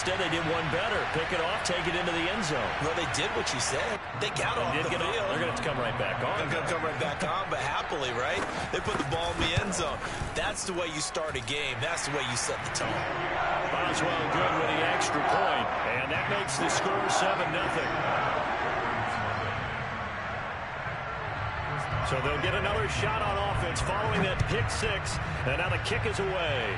instead they did one better. Pick it off, take it into the end zone. Well, they did what you said. They got off the field. They're going to have to come right back on. They're going to come right back on, but happily, right? They put the ball in the end zone. That's the way you start a game. That's the way you set the tone. Boswell good with the extra point, and that makes the score 7-0. So they'll get another shot on offense following that pick six, and now the kick is away.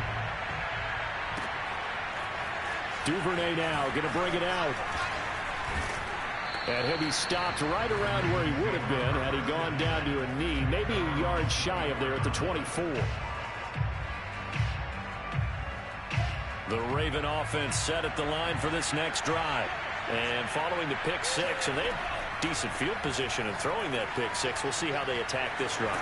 Duvernay now going to bring it out. And he'll be stopped right around where he would have been had he gone down to a knee, maybe a yard shy of there at the 24. The Raven offense set at the line for this next drive. And following the pick six, and they have decent field position in throwing that pick six. We'll see how they attack this drive.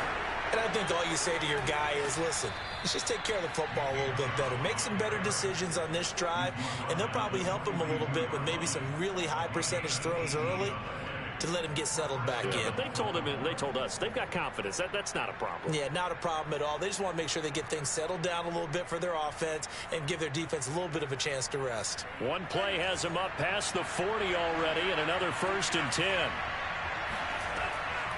And I think all you say to your guy is, listen, let's just take care of the football a little bit better. Make some better decisions on this drive, and they'll probably help him a little bit with maybe some really high percentage throws early to let him get settled back in. But they told him, and they told us, they've got confidence. That's not a problem. Yeah, not a problem at all. They just want to make sure they get things settled down a little bit for their offense and give their defense a little bit of a chance to rest. One play has them up past the 40 already, and another 1st and 10.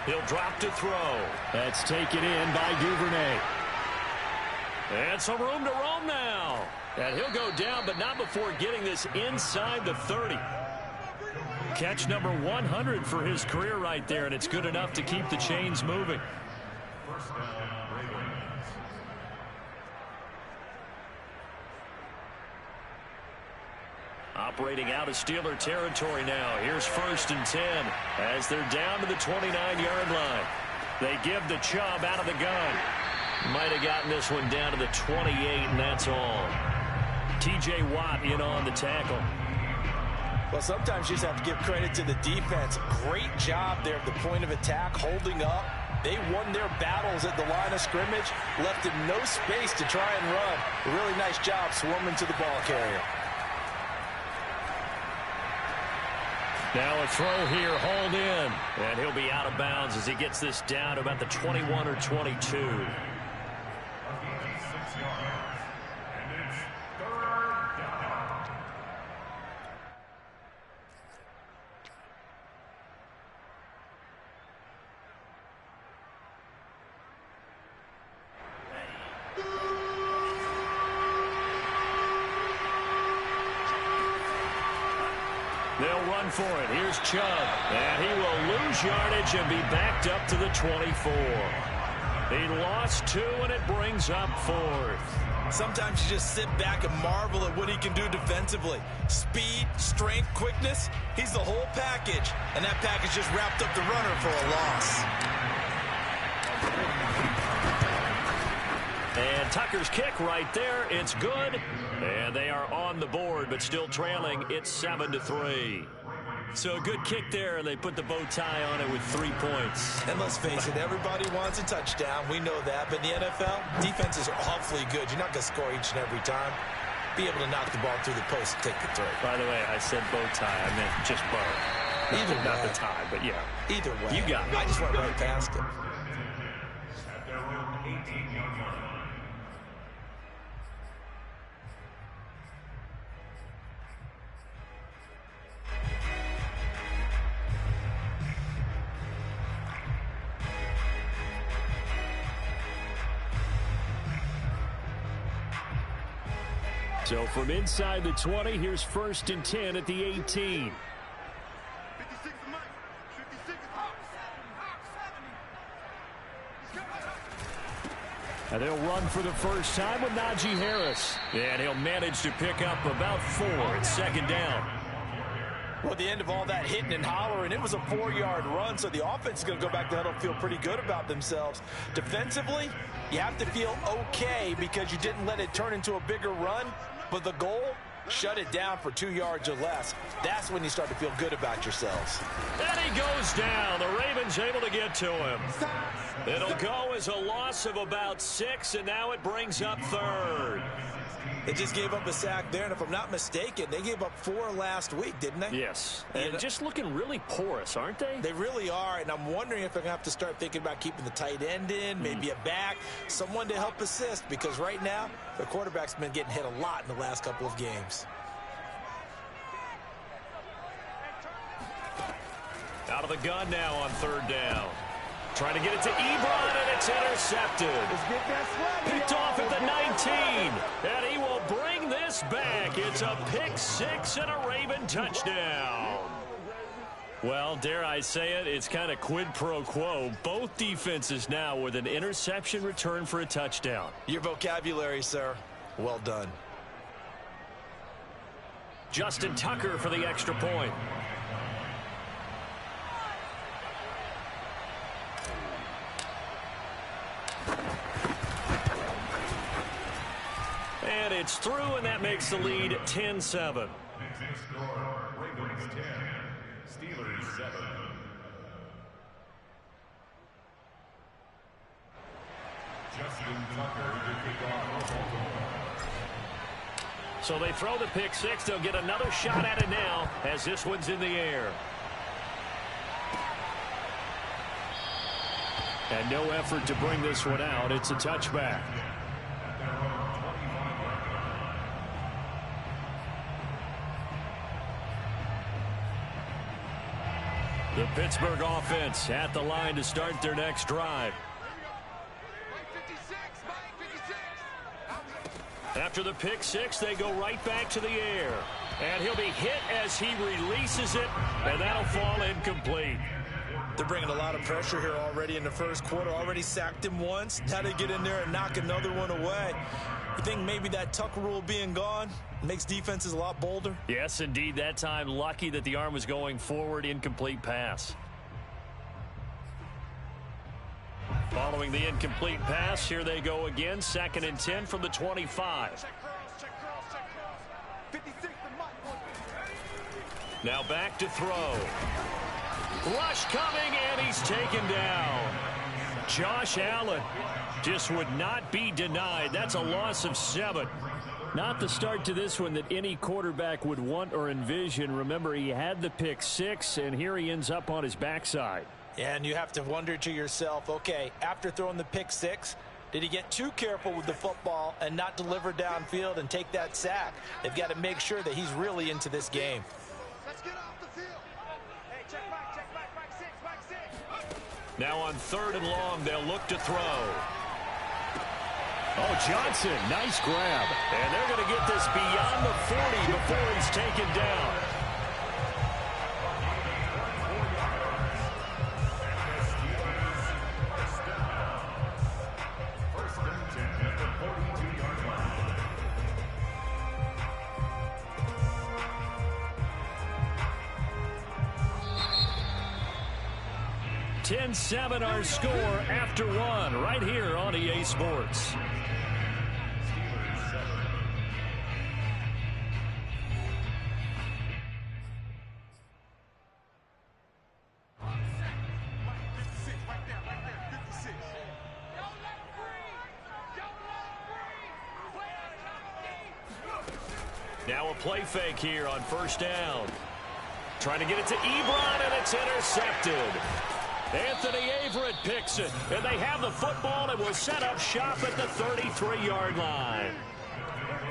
He'll drop to throw. That's taken in by Duvernay. And some room to roam now. And he'll go down, but not before getting this inside the 30. Catch number 100 for his career right there, and it's good enough to keep the chains moving. Operating out of Steeler territory now. Here's 1st and 10 as they're down to the 29-yard line. They give the Chubb out of the gun. Might have gotten this one down to the 28, and that's all. T.J. Watt in on the tackle. Well, sometimes you just have to give credit to the defense. Great job there at the point of attack, holding up. They won their battles at the line of scrimmage, left in no space to try and run. A really nice job swarming to the ball carrier. Now a throw here, hauled in. And he'll be out of bounds as he gets this down to about the 21 or 22. They'll run for it. Here's Chubb. And he will lose yardage and be backed up to the 24. He lost 2, and it brings up 4th. Sometimes you just sit back and marvel at what he can do defensively. Speed, strength, quickness. He's the whole package. And that package just wrapped up the runner for a loss. And Tucker's kick right there. It's good. And they are on the board, but still trailing. It's 7-3. So a good kick there, and they put the bow tie on it with 3 points. And let's face it, everybody wants a touchdown. We know that. But in the NFL, defenses are awfully good. You're not going to score each and every time. Be able to knock the ball through the post and take the throw. By the way, I said bow tie. I meant just bow. Either way. Not the tie, but yeah. Either way. You got it. I just went right past it. So from inside the 20, here's 1st and 10 at the 18. And they'll run for the first time with Najee Harris. And he'll manage to pick up about 4. It's 2nd down. Well, at the end of all that hitting and hollering, it was a 4-yard run, so the offense is going to go back to huddle and feel pretty good about themselves. Defensively, you have to feel okay because you didn't let it turn into a bigger run, but the goal, shut it down for 2 yards or less. That's when you start to feel good about yourselves. And he goes down. The Ravens able to get to him. It'll go as a loss of about 6, and now it brings up 3rd. They just gave up a sack there, and if I'm not mistaken, they gave up 4 last week, didn't they? Yes, and just looking really porous, aren't they? They really are, and I'm wondering if they're going to have to start thinking about keeping the tight end in, maybe a back, someone to help assist, because right now, the quarterback's been getting hit a lot in the last couple of games. the gun now on third down. Trying to get it to Ebron, and it's intercepted. Picked off at the 19, and he will bring this back. It's a pick six and a Raven touchdown. Well, dare I say it, it's kind of quid pro quo. Both defenses now with an interception return for a touchdown. Your vocabulary, sir. Well done. Justin Tucker for the extra point. And it's through, and that makes the lead 10-7. Steelers 7. Justin Tucker to kick off. So they throw the pick six. They'll get another shot at it now as this one's in the air. And no effort to bring this one out. It's a touchback. The Pittsburgh offense at the line to start their next drive. After the pick six, they go right back to the air. And he'll be hit as he releases it, and that'll fall incomplete. They're bringing a lot of pressure here already in the first quarter. Already sacked him once. Now they get in there and knock another one away. You think maybe that Tucker rule being gone makes defenses a lot bolder? Yes, indeed. That time, lucky that the arm was going forward. Incomplete pass. Following the incomplete pass, here they go again. 2nd and 10 from the 25. Now back to throw. Rush coming, and he's taken down. Josh Allen just would not be denied. That's a loss of 7. Not the start to this one that any quarterback would want or envision. Remember, he had the pick six, and here he ends up on his backside. And you have to wonder to yourself, okay, after throwing the pick six, did he get too careful with the football and not deliver downfield and take that sack? They've got to make sure that he's really into this game. Let's get off the field. Hey, check back, back six. Now on 3rd and long, they'll look to throw. Oh, Johnson, nice grab. And they're going to get this beyond the 40 before he's taken down. First and 10 at the 42-yard line. 10-7 our score after one right here on EA Sports. Now a play fake here on 1st down. Trying to get it to Ebron, and it's intercepted. Anthony Averett picks it, and they have the football and will set up shop at the 33-yard line.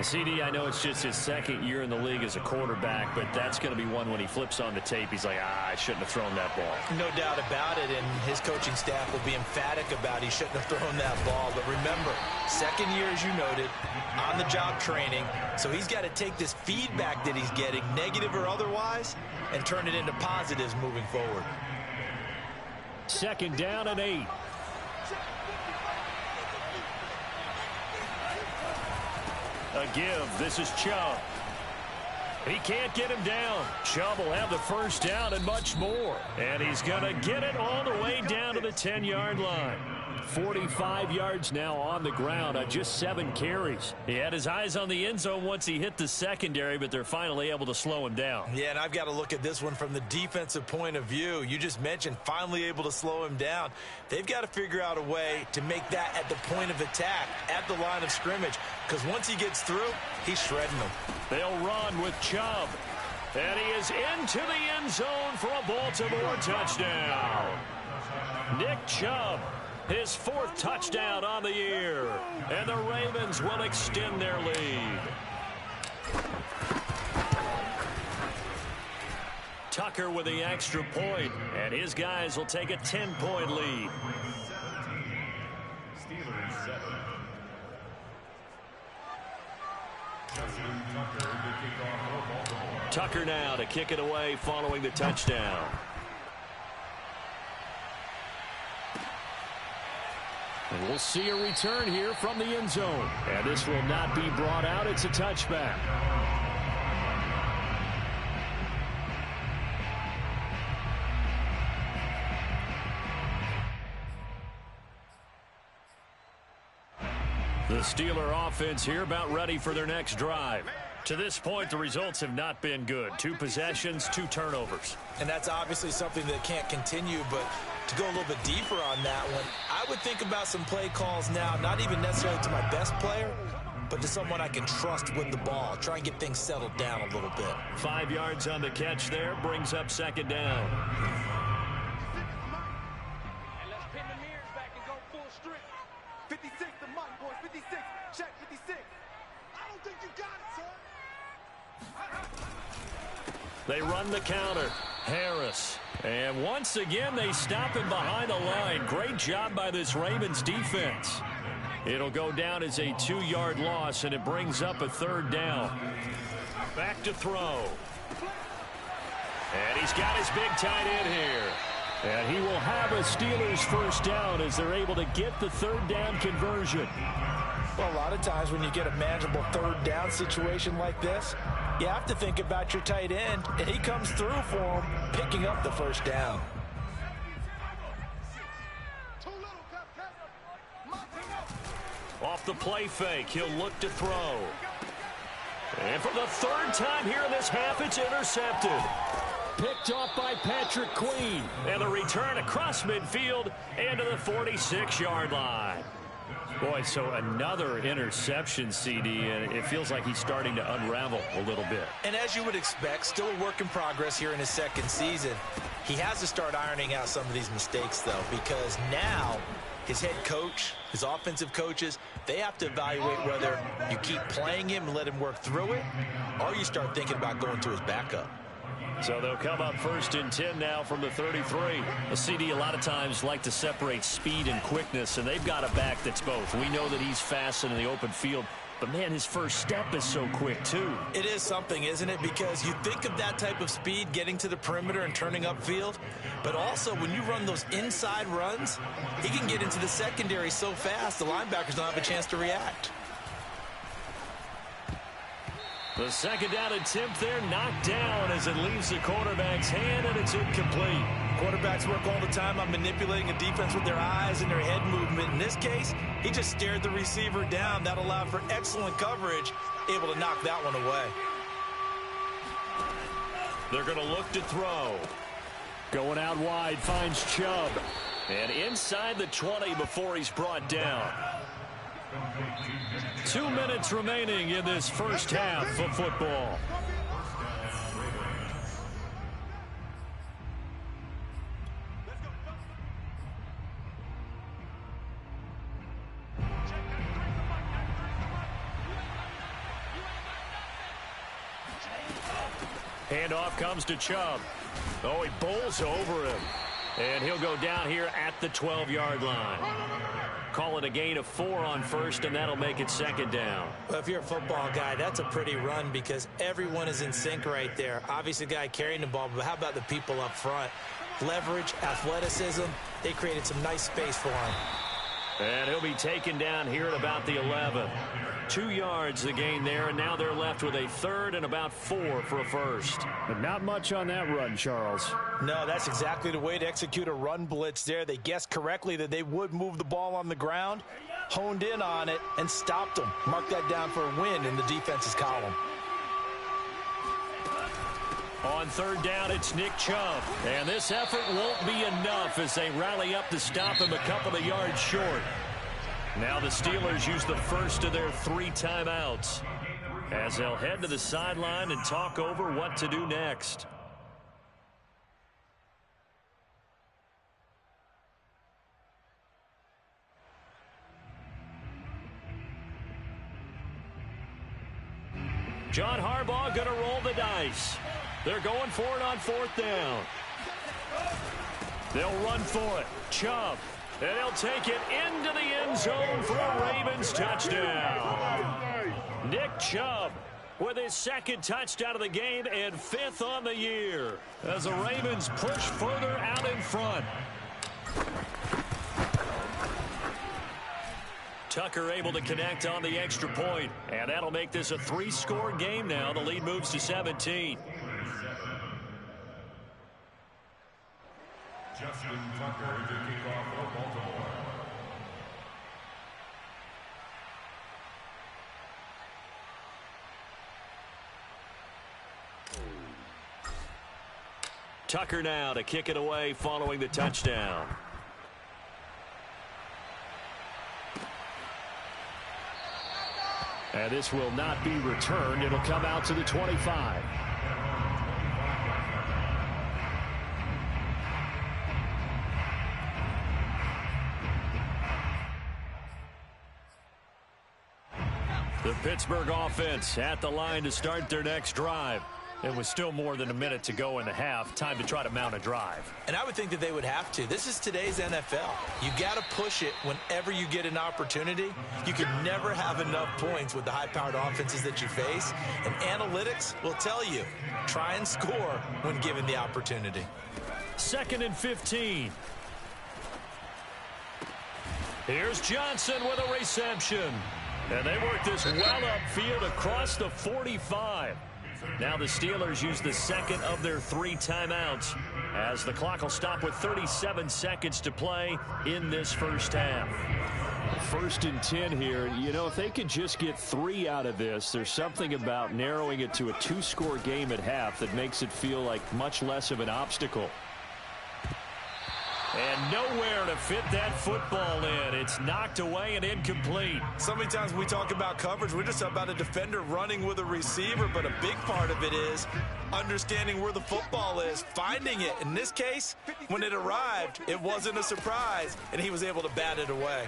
CD, I know it's just his 2nd year in the league as a quarterback, but that's going to be one when he flips on the tape. He's like, I shouldn't have thrown that ball. No doubt about it, and his coaching staff will be emphatic about he shouldn't have thrown that ball. But remember, 2nd year, as you noted, on-the-job training, so he's got to take this feedback that he's getting, negative or otherwise, and turn it into positives moving forward. 2nd down and 8. A give. This is Chubb. He can't get him down. Chubb will have the 1st down and much more. And he's going to get it all the way down to the 10-yard line. 45 yards now on the ground on just 7 carries. He had his eyes on the end zone once he hit the secondary, but they're finally able to slow him down. Yeah, and I've got to look at this one from the defensive point of view. You just mentioned finally able to slow him down. They've got to figure out a way to make that at the point of attack, at the line of scrimmage, because once he gets through, he's shredding them. They'll run with Chubb. And he is into the end zone for a Baltimore touchdown. Nick Chubb, his 4th touchdown on the year. And the Ravens will extend their lead. Tucker with the extra point, and his guys will take a 10-point lead. Steelers 7. Justin Tucker, the kickoff for Baltimore. Tucker now to kick it away following the touchdown. And we'll see a return here from the end zone. And this will not be brought out. It's a touchback. The Steeler offense here about ready for their next drive. To this point, the results have not been good. 2 possessions, 2 turnovers. And that's obviously something that can't continue, but to go a little bit deeper on that one, I would think about some play calls now, not even necessarily to my best player, but to someone I can trust with the ball. Try and get things settled down a little bit. 5 yards on the catch there, brings up second down. And let's pin the mirrors back and go full strip. 56, the money, boys. 56. Check 56. I don't think you got it, sir. They run the counter. Harris. And once again, they stop him behind the line. Great job by this Ravens defense. It'll go down as a 2-yard loss, and it brings up a 3rd down. Back to throw. And he's got his big tight end here. And he will have a Steelers first down as they're able to get the 3rd down conversion. Well, a lot of times when you get a manageable 3rd down situation like this, you have to think about your tight end, and he comes through for him, picking up the first down. Off the play fake, he'll look to throw. And for the 3rd time here in this half, it's intercepted. Picked off by Patrick Queen. And the return across midfield and to the 46-yard line. Boy, so another interception, CD, and it feels like he's starting to unravel a little bit. And as you would expect, still a work in progress here in his 2nd season. He has to start ironing out some of these mistakes, though, because now his head coach, his offensive coaches, they have to evaluate whether you keep playing him and let him work through it, or you start thinking about going to his backup. So they'll come up 1st and 10 now from the 33. The CD a lot of times like to separate speed and quickness, and they've got a back that's both. We know that he's fast in the open field, but, man, his first step is so quick, too. It is something, isn't it? Because you think of that type of speed getting to the perimeter and turning upfield, but also when you run those inside runs, he can get into the secondary so fast the linebackers don't have a chance to react. The 2nd down attempt there knocked down as it leaves the quarterback's hand, and it's incomplete. Quarterbacks work all the time on manipulating a defense with their eyes and their head movement. In this case, he just stared the receiver down. That allowed for excellent coverage, able to knock that one away. They're going to look to throw. Going out wide, finds Chubb. And inside the 20 before he's brought down. 2 minutes remaining in this first half of football. Handoff comes to Chubb. Oh, he bowls over him. And he'll go down here at the 12-yard line. Call it a gain of 4 on 1st, and that'll make it 2nd down. Well, if you're a football guy, that's a pretty run because everyone is in sync right there. Obviously, the guy carrying the ball, but how about the people up front? Leverage, athleticism, they created some nice space for him. And he'll be taken down here at about the 11. 2 yards the gain there, and now they're left with a 3rd and about 4 for a first. But not much on that run, Charles. No, that's exactly the way to execute a run blitz there. They guessed correctly that they would move the ball on the ground, honed in on it, and stopped them. Mark that down for a win in the defense's column. On 3rd down, it's Nick Chubb. And this effort won't be enough as they rally up to stop him a couple of yards short. Now the Steelers use the first of their 3 timeouts as they'll head to the sideline and talk over what to do next. John Harbaugh going to roll the dice. They're going for it on 4th down. They'll run for it. Chubb. And he'll take it into the end zone for a Ravens touchdown. Nick Chubb with his 2nd touchdown of the game and 5th on the year as the Ravens push further out in front. Tucker able to connect on the extra point, and that'll make this a 3-score game now. The lead moves to 17. Justin Tucker to kick off for Baltimore. Tucker now to kick it away following the touchdown. And this will not be returned. It'll come out to the 25. The Pittsburgh offense at the line to start their next drive. It was still more than a minute to go in the half. Time to try to mount a drive. And I would think that they would have to. This is today's NFL. You got to push it whenever you get an opportunity. You can never have enough points with the high-powered offenses that you face. And analytics will tell you, try and score when given the opportunity. 2nd and 15. Here's Johnson with a reception. And they work this well upfield across the 45. Now the Steelers use the 2nd of their 3 timeouts as the clock will stop with 37 seconds to play in this first half. 1st and 10 here. You know, if they could just get 3 out of this, there's something about narrowing it to a 2-score game at half that makes it feel like much less of an obstacle. And nowhere to fit that football in. It's knocked away and incomplete. So many times we talk about coverage, we're just about a defender running with a receiver, but a big part of it is understanding where the football is, finding it. In this case, when it arrived, it wasn't a surprise, and he was able to bat it away.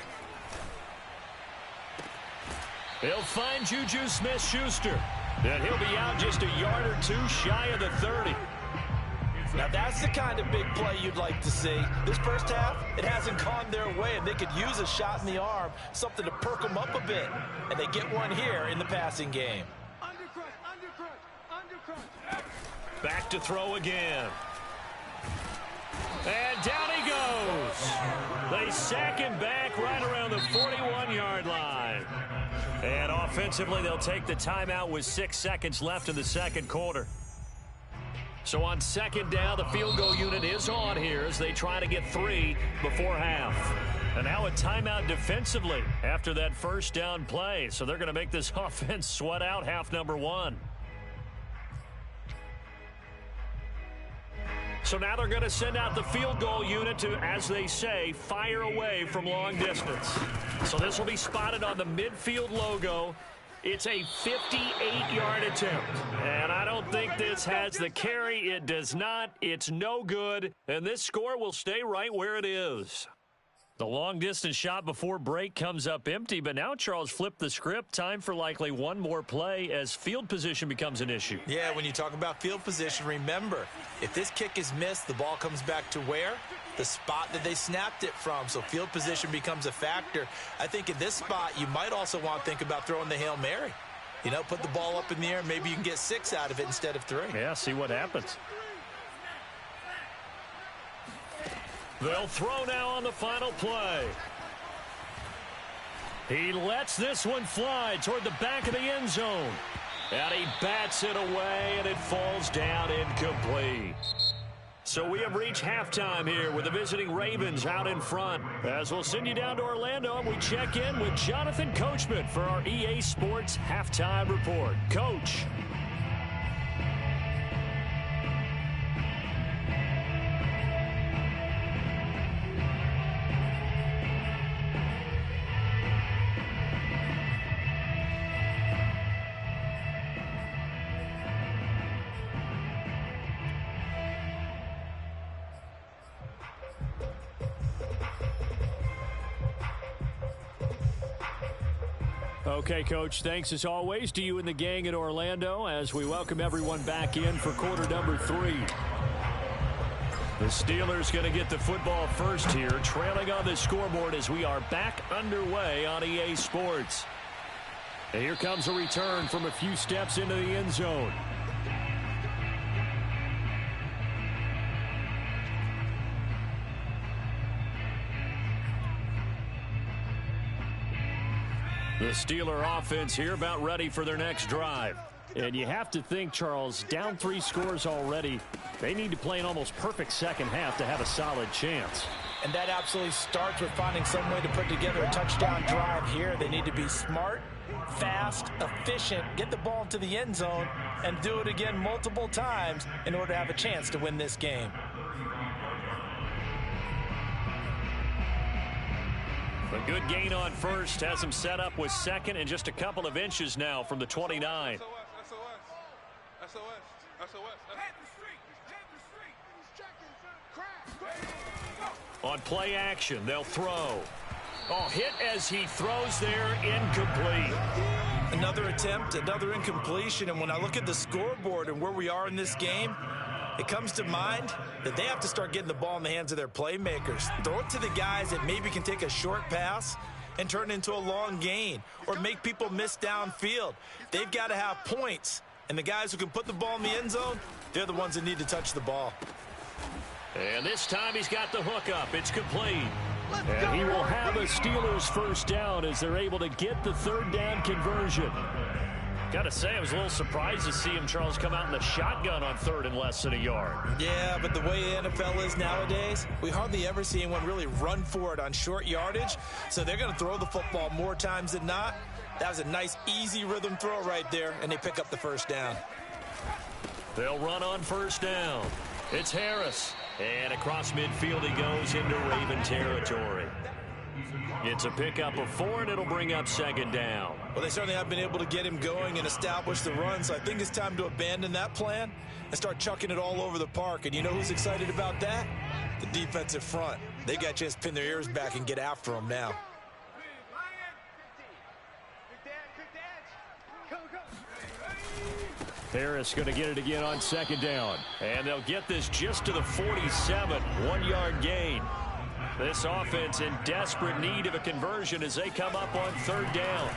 He'll find Juju Smith-Schuster, and he'll be out just a yard or 2 shy of the 30. Now that's the kind of big play you'd like to see. This first half, it hasn't gone their way, and they could use a shot in the arm, something to perk them up a bit. And they get one here in the passing game. Back to throw again. And down he goes. They sack him back right around the 41-yard line. And offensively, they'll take the timeout with 6 seconds left in the second quarter. So on 2nd down, the field goal unit is on here as they try to get 3 before half. And now a timeout defensively after that first down play. So they're going to make this offense sweat out half number 1. So now they're going to send out the field goal unit to, as they say, fire away from long distance. So this will be spotted on the midfield logo. It's a 58-yard attempt, and I don't think this has the carry. It does not. It's no good, and this score will stay right where it is. The long-distance shot before break comes up empty, but now Charles flipped the script. Time for likely one more play as field position becomes an issue. Yeah, when you talk about field position, remember, if this kick is missed, the ball comes back to where? The spot that they snapped it from. So field position becomes a factor. I think in this spot, you might also want to think about throwing the Hail Mary. You know, put the ball up in the air. Maybe you can get 6 out of it instead of 3. Yeah, see what happens. They'll throw now on the final play. He lets this one fly toward the back of the end zone. And he bats it away, and it falls down incomplete. So we have reached halftime here with the visiting Ravens out in front. As we'll send you down to Orlando, and we check in with Jonathan Coachman for our EA Sports Halftime Report. Coach. Okay, Coach, thanks as always to you and the gang in Orlando as we welcome everyone back in for quarter number 3. The Steelers going to get the football first here, trailing on the scoreboard as we are back underway on EA Sports. And here comes a return from a few steps into the end zone. The Steeler offense here about ready for their next drive. And you have to think, Charles, down 3 scores already. They need to play an almost perfect second half to have a solid chance. And that absolutely starts with finding some way to put together a touchdown drive here. They need to be smart, fast, efficient, get the ball into the end zone, and do it again multiple times in order to have a chance to win this game. A good gain on first has him set up with second and just a couple of inches now from the 29. On play action, they'll throw. Oh, hit as he throws there, incomplete. Another attempt, another incompletion, and when I look at the scoreboard and where we are in this game, it comes to mind that they have to start getting the ball in the hands of their playmakers. Throw it to the guys that maybe can take a short pass and turn it into a long gain or make people miss downfield. They've got to have points, and the guys who can put the ball in the end zone, they're the ones that need to touch the ball. And this time he's got the hook up. It's complete. And he will have a Steelers first down as they're able to get the third down conversion. Got to say, I was a little surprised to see him, Charles, come out in the shotgun on third and less than a yard. Yeah, but the way the NFL is nowadays, we hardly ever see anyone really run for it on short yardage. So they're going to throw the football more times than not. That was a nice, easy rhythm throw right there, and they pick up the first down. They'll run on first down. It's Harris. And across midfield he goes into Raven territory. It's a pickup of 4, and it'll bring up second down. Well, they certainly have been able to get him going and establish the run, so I think it's time to abandon that plan and start chucking it all over the park. And you know who's excited about that? The defensive front. They got a chance to pin their ears back and get after him now. Harris going to get it again on second down. And they'll get this just to the 47, 1-yard gain. This offense in desperate need of a conversion as they come up on third down.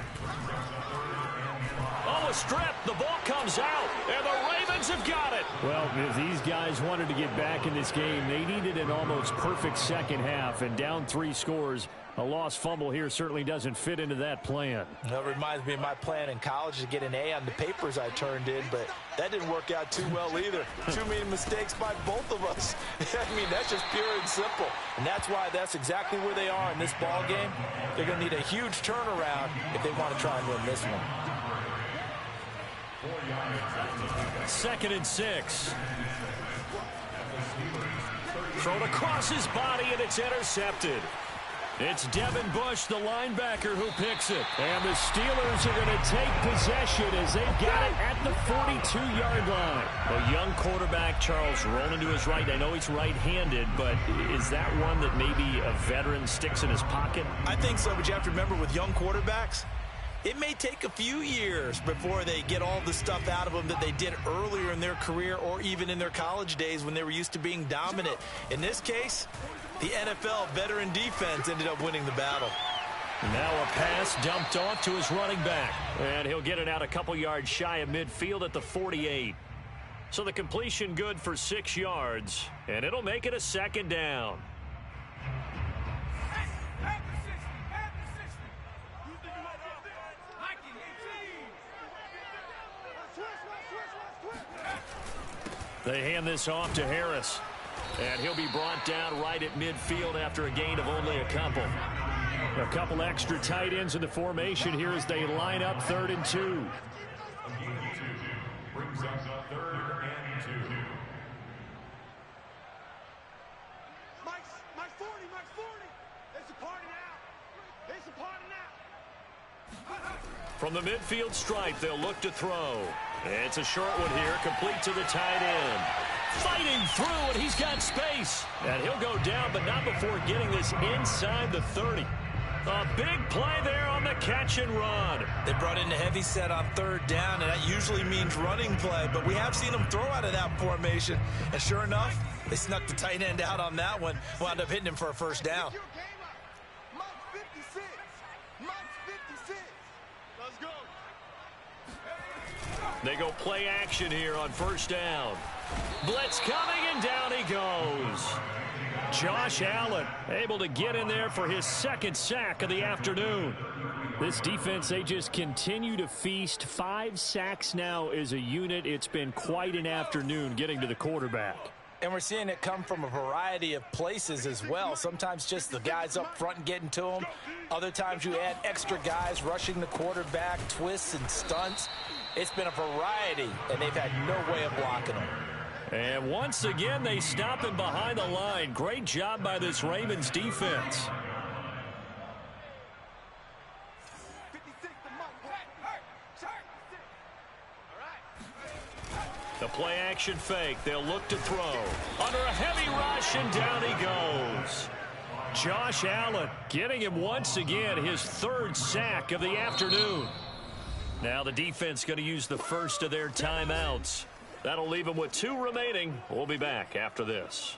Oh, a strip. The ball comes out, and the Ravens have got it. Well, if these guys wanted to get back in this game, they needed an almost perfect second half, and down 3 scores. A lost fumble here certainly doesn't fit into that plan. That reminds me of my plan in college to get an A on the papers I turned in, but that didn't work out too well either. Too many mistakes by both of us. I mean, that's just pure and simple. And that's why that's exactly where they are in this ball game. They're going to need a huge turnaround if they want to try and win this one. 2nd and 6. Thrown across his body, and it's intercepted. It's Devin Bush, the linebacker, who picks it. And the Steelers are going to take possession as they've got it at the 42-yard line. A young quarterback, Charles, rolling to his right. I know he's right-handed, but is that one that maybe a veteran sticks in his pocket? I think so, but you have to remember with young quarterbacks, it may take a few years before they get all the stuff out of them that they did earlier in their career or even in their college days when they were used to being dominant. In this case, the NFL veteran defense ended up winning the battle. Now a pass dumped off to his running back. And he'll get it out a couple yards shy of midfield at the 48. So the completion good for 6 yards. And it'll make it a second down. They hand this off to Harris. And he'll be brought down right at midfield after a gain of only a couple. A couple extra tight ends in the formation here as they line up 3rd and 2. Brings us a 3rd and 2. Mike 40. It's a party now. It's a party now. From the midfield stripe, they'll look to throw. It's a short one here, complete to the tight end. Fighting through, and he's got space. And he'll go down, but not before getting this inside the 30. A big play there on the catch and run. They brought in the heavy set on third down, and that usually means running play, but we have seen them throw out of that formation. And sure enough, they snuck the tight end out on that one, wound up hitting him for a first down. They go play action here on first down. Blitz coming, and down he goes. Josh Allen able to get in there for his second sack of the afternoon. This defense, they just continue to feast. 5 sacks now as a unit. It's been quite an afternoon getting to the quarterback. And we're seeing it come from a variety of places as well. Sometimes just the guys up front and getting to him. Other times you add extra guys rushing the quarterback, twists and stunts. It's been a variety, and they've had no way of blocking them. And once again, they stop him behind the line. Great job by this Ravens defense. The play action fake. They'll look to throw. Under a heavy rush, and down he goes. Josh Allen getting him once again his 3rd sack of the afternoon. Now the defense going to use the first of their timeouts. That'll leave them with 2 remaining. We'll be back after this.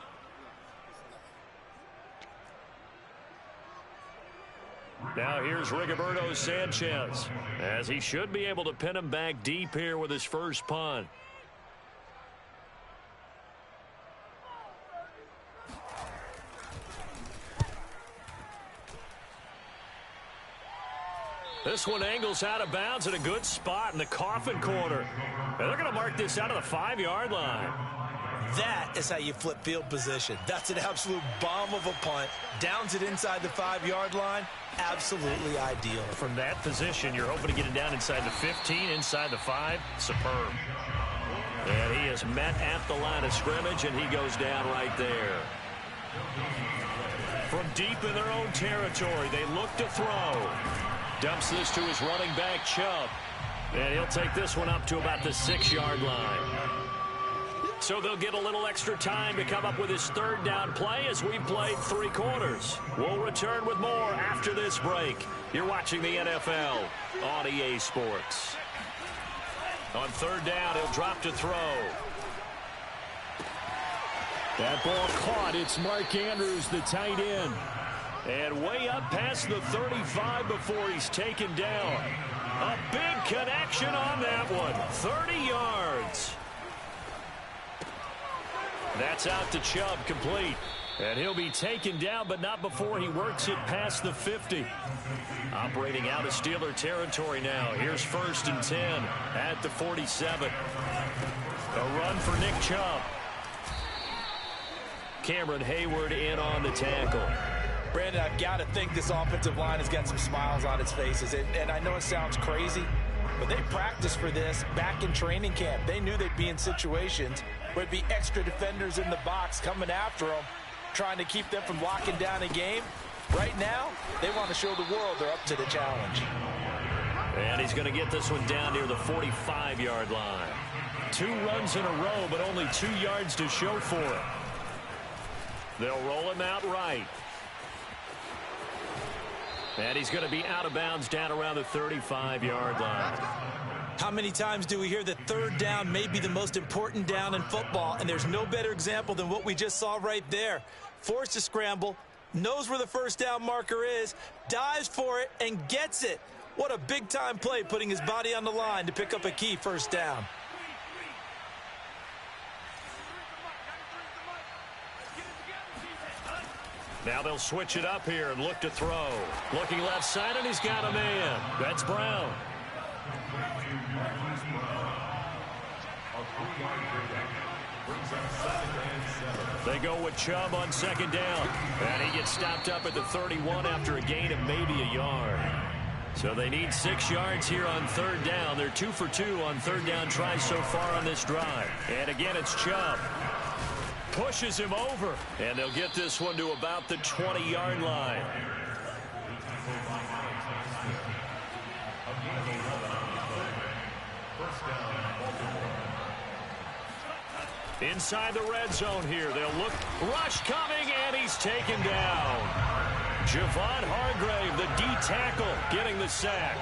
Now here's Rigoberto Sanchez, as he should be able to pin him back deep here with his first punt. This one angles out of bounds at a good spot in the coffin corner. And they're going to mark this out of the 5-yard line. That is how you flip field position. That's an absolute bomb of a punt. Downs it inside the 5-yard line. Absolutely ideal. From that position, you're hoping to get it down inside the 15, inside the 5. Superb. And he is met at the line of scrimmage, and he goes down right there. From deep in their own territory, they look to throw. Dumps this to his running back, Chubb. And he'll take this one up to about the 6-yard line. So they'll get a little extra time to come up with his 3rd down play as we've played 3 quarters. We'll return with more after this break. You're watching the NFL on EA Sports. On 3rd down, he'll drop to throw. That ball caught. It's Mark Andrews, the tight end. And way up past the 35 before he's taken down. A big connection on that one. 30 yards. That's out to Chubb, complete. And he'll be taken down, but not before he works it past the 50. Operating out of Steeler territory now. Here's 1st and 10 at the 47. A run for Nick Chubb. Cameron Hayward in on the tackle. Brandon, I've got to think this offensive line has got some smiles on its faces. And I know it sounds crazy, but they practiced for this back in training camp. They knew they'd be in situations where there'd be extra defenders in the box coming after them, trying to keep them from locking down a game. Right now, they want to show the world they're up to the challenge. And he's going to get this one down near the 45-yard line. 2 runs in a row, but only 2 yards to show for it. They'll roll him out right. And he's going to be out of bounds down around the 35-yard line. How many times do we hear that 3rd down may be the most important down in football? And there's no better example than what we just saw right there. Forced to scramble, knows where the 1st down marker is, dives for it, and gets it. What a big-time play, putting his body on the line to pick up a key 1st down. Now they'll switch it up here and look to throw. Looking left side, and he's got a man. That's Brown. They go with Chubb on 2nd down. And he gets stopped up at the 31 after a gain of maybe a yard. So they need 6 yards here on 3rd down. They're 2 for 2 on 3rd down tries so far on this drive. And again, it's Chubb. Pushes him over, and they'll get this one to about the 20-yard line. Inside the red zone here, they'll look. Rush coming, and he's taken down. Javon Hargrave, the D tackle, getting the sack.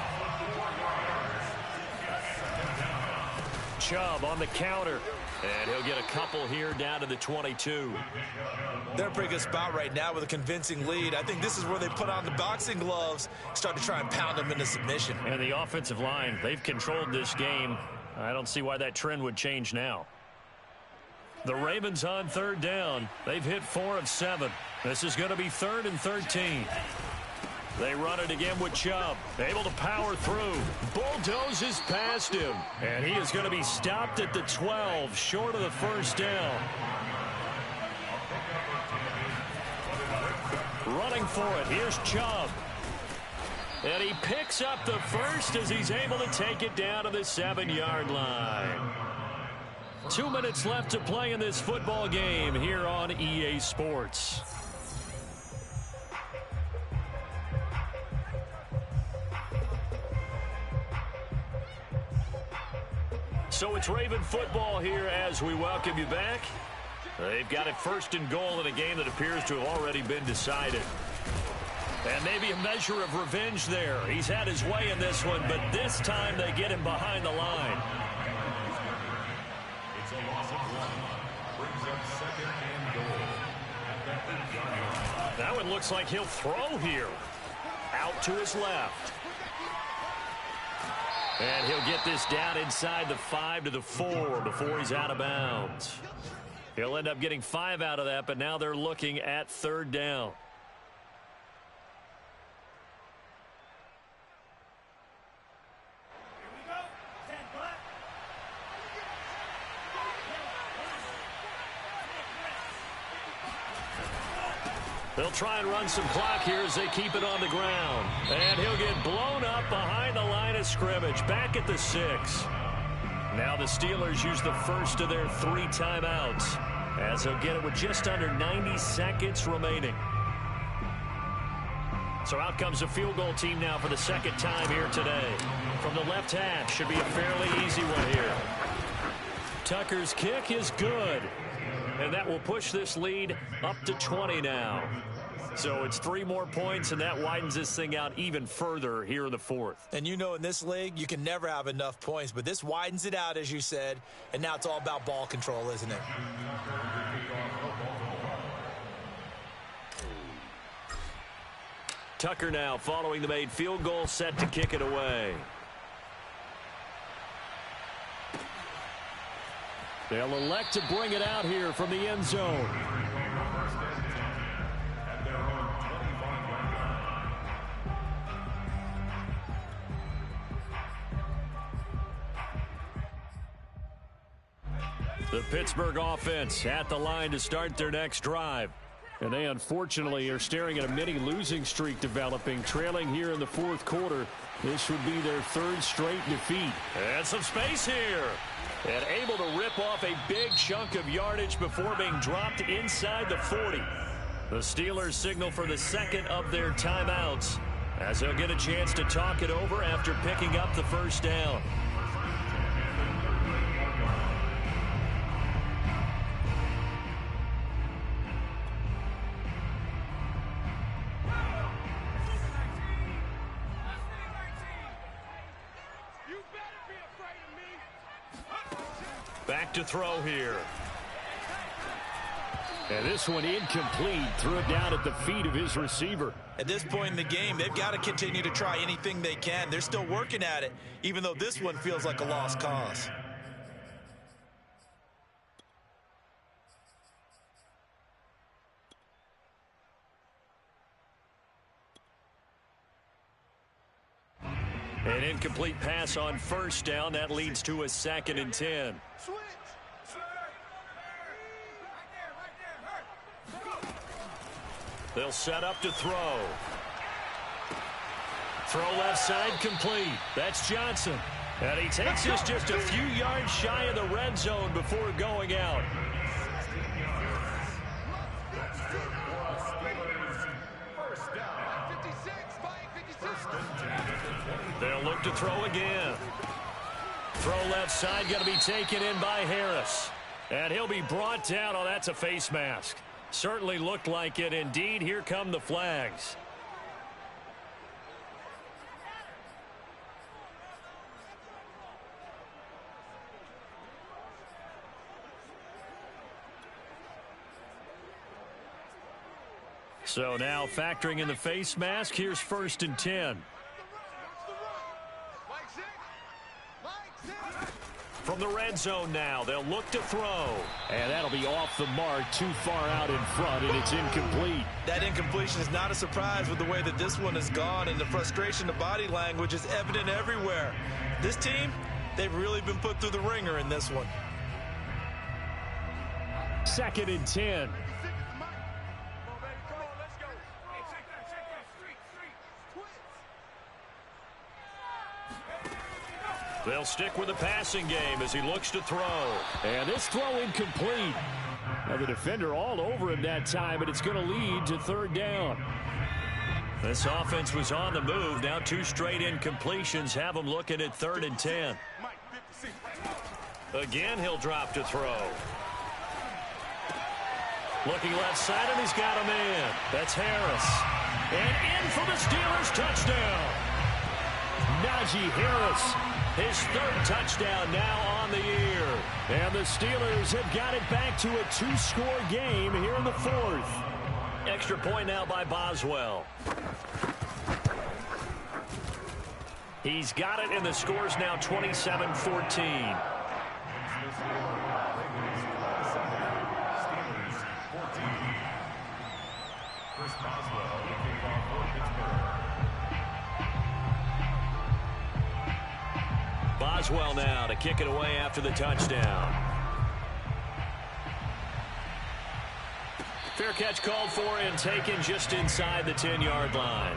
Chubb on the counter. And he'll get a couple here down to the 22. They're in a pretty good spot right now with a convincing lead. I think this is where they put on the boxing gloves, start to try and pound them into submission. And the offensive line, they've controlled this game. I don't see why that trend would change now. The Ravens on third down. They've hit 4 of 7. This is going to be 3rd and 13. They run it again with Chubb. Able to power through. Bulldozes past him. And he is going to be stopped at the 12, short of the first down. Running for it. Here's Chubb. And he picks up the first as he's able to take it down to the 7-yard line. 2 minutes left to play in this football game here on EA Sports. So it's Raven football here as we welcome you back. They've got it 1st and goal in a game that appears to have already been decided. And maybe a measure of revenge there. He's had his way in this one, but this time they get him behind the line. It's a loss of 1. Brings up 2nd and goal. That one looks like he'll throw here. Out to his left. And he'll get this down inside the 5 to the 4 before he's out of bounds. He'll end up getting 5 out of that, but now they're looking at 3rd down. They'll try and run some clock here as they keep it on the ground. And he'll get blown up behind the line of scrimmage, back at the 6. Now the Steelers use the first of their 3 timeouts, as they'll get it with just under 90 seconds remaining. So out comes the field goal team now for the 2nd time here today. From the left half, should be a fairly easy one here. Tucker's kick is good. And that will push this lead up to 20 now. So it's 3 more points, and that widens this thing out even further here in the 4th. And you know in this league, you can never have enough points, but this widens it out, as you said, and now it's all about ball control, isn't it? Tucker now following the made field goal, set to kick it away. They'll elect to bring it out here from the end zone. The Pittsburgh offense at the line to start their next drive. And they unfortunately are staring at a mini losing streak developing, trailing here in the 4th quarter. This would be their 3rd straight defeat. And some space here. And able to rip off a big chunk of yardage before being dropped inside the 40. The Steelers signal for the 2nd of their timeouts, as they'll get a chance to talk it over after picking up the 1st down. Back to throw here. And this one incomplete. Threw it down at the feet of his receiver. At this point in the game, they've got to continue to try anything they can. They're still working at it, even though this one feels like a lost cause. An incomplete pass on 1st down. That leads to a 2nd and 10. They'll set up to throw. Throw left side complete. That's Johnson. And he takes this just a few yards shy of the red zone before going out. They'll look to throw again. Throw left side, going to be taken in by Harris. And he'll be brought down. Oh, that's a face mask. Certainly looked like it. Indeed, here come the flags. So now factoring in the face mask, here's 1st and 10. From the red zone now, they'll look to throw. And that'll be off the mark, too far out in front, and it's incomplete. That incompletion is not a surprise with the way that this one has gone, and the frustration, the body language is evident everywhere. This team, they've really been put through the ringer in this one. 2nd and 10. They'll stick with the passing game as he looks to throw. And this throw incomplete. Now the defender all over him that time, but it's going to lead to 3rd down. This offense was on the move. Now 2 straight incompletions have them looking at 3rd and 10. Again, he'll drop to throw. Looking left side, and he's got a man. That's Harris. And in for the Steelers touchdown. Najee Harris. His 3rd touchdown now on the year. And the Steelers have got it back to a 2-score game here in the 4th. Extra point now by Boswell. He's got it, and the score's now 27-14. Boswell now to kick it away after the touchdown. Fair catch called for and taken just inside the 10-yard line.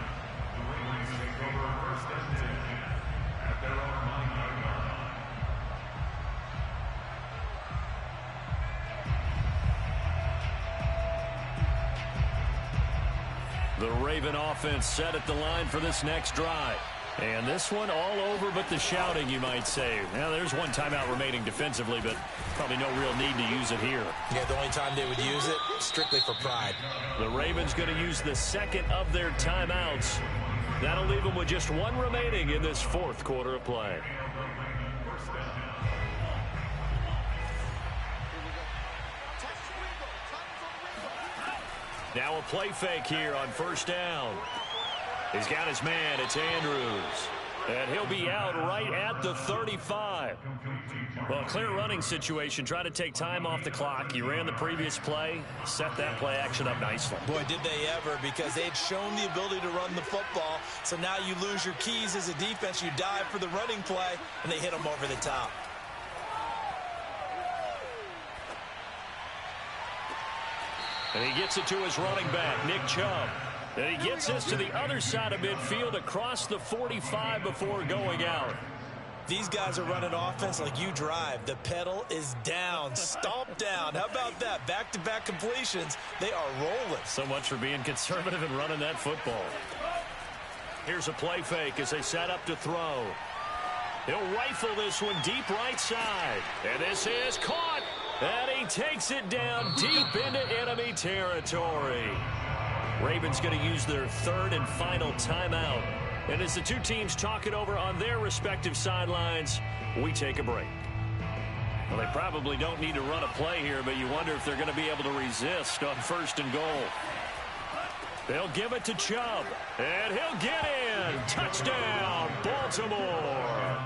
The Raven offense set at the line for this next drive. And this one all over but the shouting, you might say. Now, there's one timeout remaining defensively, but probably no real need to use it here. Yeah, the only time they would use it, strictly for pride. The Ravens going to use the 2nd of their timeouts. That'll leave them with just 1 remaining in this 4th quarter of play. Now a play fake here on 1st down. He's got his man. It's Andrews. And he'll be out right at the 35. Well, a clear running situation. Try to take time off the clock. He ran the previous play. Set that play action up nicely. Boy, did they ever, because they'd shown the ability to run the football. So now you lose your keys as a defense. You dive for the running play, and they hit them over the top. And he gets it to his running back, Nick Chubb. And he gets this to the other side of midfield across the 45 before going out. These guys are running offense like you drive. The pedal is down, stomp down. How about that? Back-to-back completions. They are rolling. So much for being conservative and running that football. Here's a play fake as they set up to throw. He'll rifle this one deep right side. And this is caught. And he takes it down deep into enemy territory. Ravens going to use their 3rd and final timeout. And as the two teams talk it over on their respective sidelines, we take a break. Well, they probably don't need to run a play here, but you wonder if they're going to be able to resist on 1st and goal. They'll give it to Chubb, and he'll get in. Touchdown, Baltimore.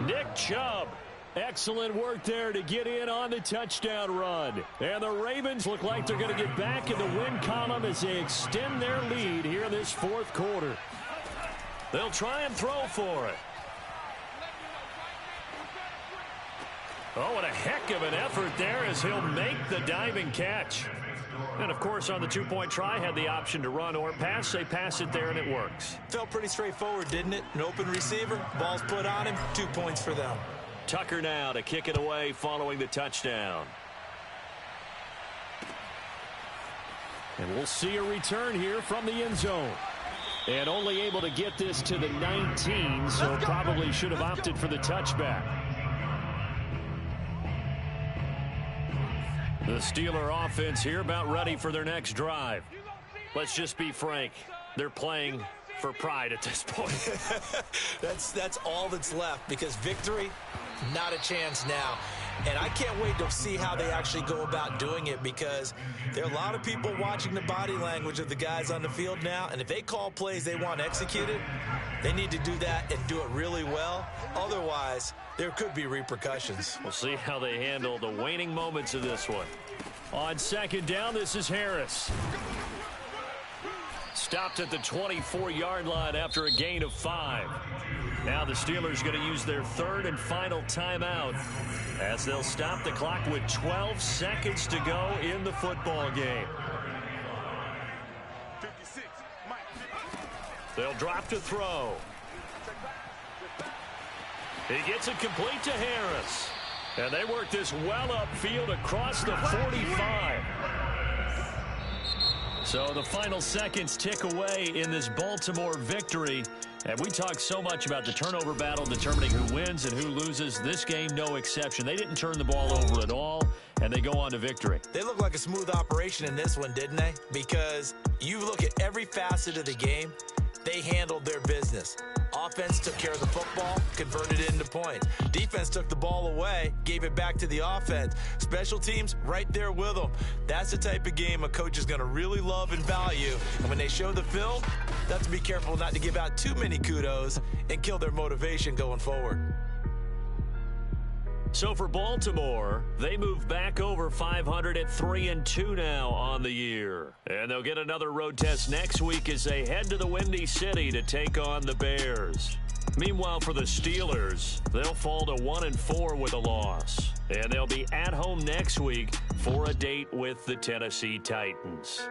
Nick Chubb. Excellent work there to get in on the touchdown run. And the Ravens look like they're going to get back in the win column as they extend their lead here in this 4th quarter. They'll try and throw for it. Oh, what a heck of an effort there as he'll make the diving catch. And, of course, on the 2-point try, had the option to run or pass. They pass it there, and it works. Felt pretty straightforward, didn't it? An open receiver, ball's put on him, 2 points for them. Tucker now to kick it away following the touchdown. And we'll see a return here from the end zone. And only able to get this to the 19, so probably should have opted for the touchback. The Steeler offense here about ready for their next drive. Let's just be frank. They're playing for pride at this point. That's all that's left, because victory, not a chance now. And I can't wait to see how they actually go about doing it, because there are a lot of people watching the body language of the guys on the field now, and if they call plays they want executed, they need to do that and do it really well. Otherwise, there could be repercussions. We'll see how they handle the waning moments of this one. On second down, this is Harris. Stopped at the 24-yard line after a gain of 5. Now the Steelers going to use their third and final timeout as they'll stop the clock with 12 seconds to go in the football game. 56, Mike. They'll drop to throw. He gets it complete to Harris. And they work this well upfield across the 45. So the final seconds tick away in this Baltimore victory. And we talk so much about the turnover battle determining who wins and who loses. This game, no exception. They didn't turn the ball over at all, and they go on to victory. They look like a smooth operation in this one, didn't they? Because you look at every facet of the game, they handled their business. Offense took care of the football, converted it into points. Defense took the ball away, gave it back to the offense. Special teams right there with them. That's the type of game a coach is going to really love and value. And when they show the film, they have to be careful not to give out too many kudos and kill their motivation going forward. So for Baltimore, they move back over 500 at 3-2 now on the year. And they'll get another road test next week as they head to the Windy City to take on the Bears. Meanwhile, for the Steelers, they'll fall to 1-4 with a loss. And they'll be at home next week for a date with the Tennessee Titans.